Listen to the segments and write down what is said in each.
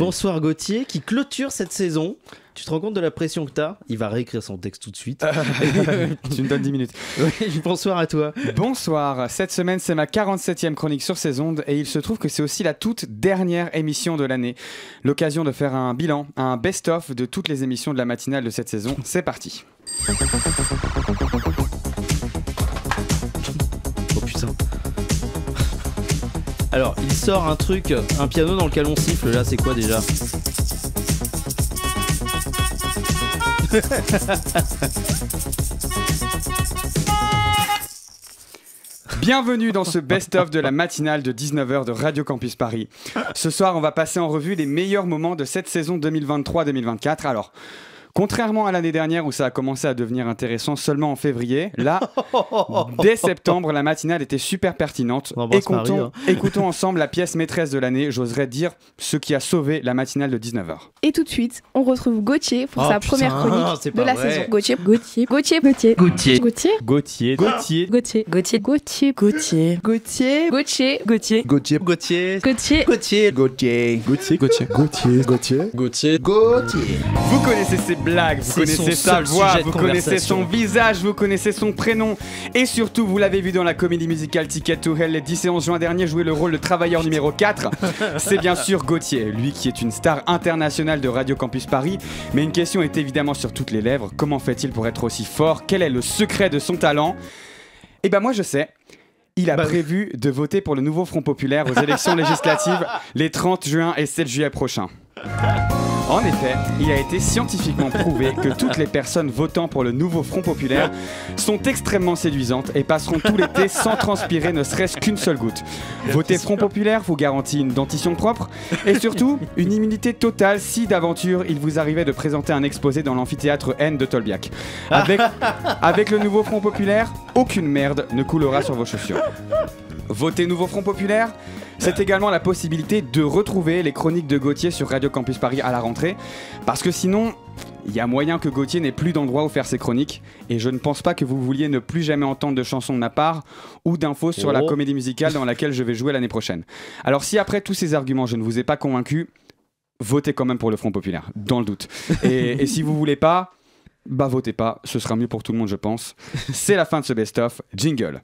Bonsoir Gauthier, qui clôture cette saison. Tu te rends compte de la pression que t'as ? Il va réécrire son texte tout de suite. Tu me donnes 10 minutes. Bonsoir à toi. Bonsoir, cette semaine c'est ma 47e chronique sur ces ondes et il se trouve que c'est aussi la toute dernière émission de l'année. L'occasion de faire un bilan, un best-of de toutes les émissions de la matinale de cette saison. C'est parti. Oh putain. Alors, il sort un truc, un piano dans lequel on siffle, là c'est quoi déjà ? Bienvenue dans ce best-of de la matinale de 19h de Radio Campus Paris. Ce soir, on va passer en revue les meilleurs moments de cette saison 2023-2024. Alors, contrairement à l'année dernière où ça a commencé à devenir intéressant seulement en février, là, dès septembre, la matinale était super pertinente. Écoutons ensemble la pièce maîtresse de l'année, j'oserais dire ce qui a sauvé la matinale de 19h. Et tout de suite, on retrouve Gauthier pour sa première chronique de la saison. Gauthier. Vous connaissez ses blagues, vous connaissez sa voix, vous connaissez son visage, vous connaissez son prénom. Et surtout, vous l'avez vu dans la comédie musicale Ticket to Hell les 10 et 11 juin dernier jouer le rôle de travailleur numéro 4. C'est bien sûr Gauthier, lui qui est une star internationale de Radio Campus Paris. Mais une question est évidemment sur toutes les lèvres. Comment fait-il pour être aussi fort ? Quel est le secret de son talent ? Eh ben moi je sais. Il a prévu de voter pour le nouveau Front Populaire aux élections législatives les 30 juin et 7 juillet prochains. En effet, il a été scientifiquement prouvé que toutes les personnes votant pour le nouveau Front Populaire sont extrêmement séduisantes et passeront tout l'été sans transpirer ne serait-ce qu'une seule goutte. Voter Front Populaire vous garantit une dentition propre et surtout une immunité totale si d'aventure il vous arrivait de présenter un exposé dans l'amphithéâtre N de Tolbiac. Avec le nouveau Front Populaire, aucune merde ne coulera sur vos chaussures. Voter nouveau Front Populaire, c'est également la possibilité de retrouver les chroniques de Gauthier sur Radio Campus Paris à la rentrée. Parce que sinon, il y a moyen que Gauthier n'ait plus d'endroit où faire ses chroniques. Et je ne pense pas que vous vouliez ne plus jamais entendre de chansons de ma part ou d'infos sur la comédie musicale dans laquelle je vais jouer l'année prochaine. Alors si après tous ces arguments, je ne vous ai pas convaincu, votez quand même pour le Front Populaire, dans le doute. Et si vous voulez pas, bah votez pas, ce sera mieux pour tout le monde je pense. C'est la fin de ce best-of, jingle.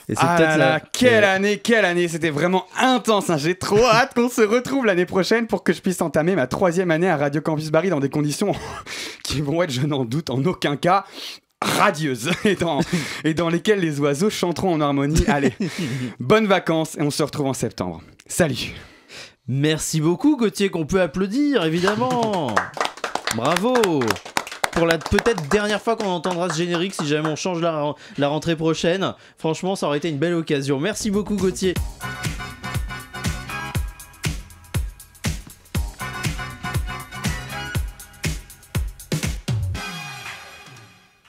Et c'est quelle année, c'était vraiment intense, hein. J'ai trop hâte qu'on se retrouve l'année prochaine pour que je puisse entamer ma 3e année à Radio Campus Paris dans des conditions qui vont être, je n'en doute en aucun cas, radieuses et dans lesquelles les oiseaux chanteront en harmonie. Allez, bonnes vacances et on se retrouve en septembre. Salut. Merci beaucoup Gauthier, qu'on peut applaudir évidemment. Bravo. Pour la peut-être dernière fois qu'on entendra ce générique, si jamais on change la rentrée prochaine, franchement ça aurait été une belle occasion. Merci beaucoup Gauthier.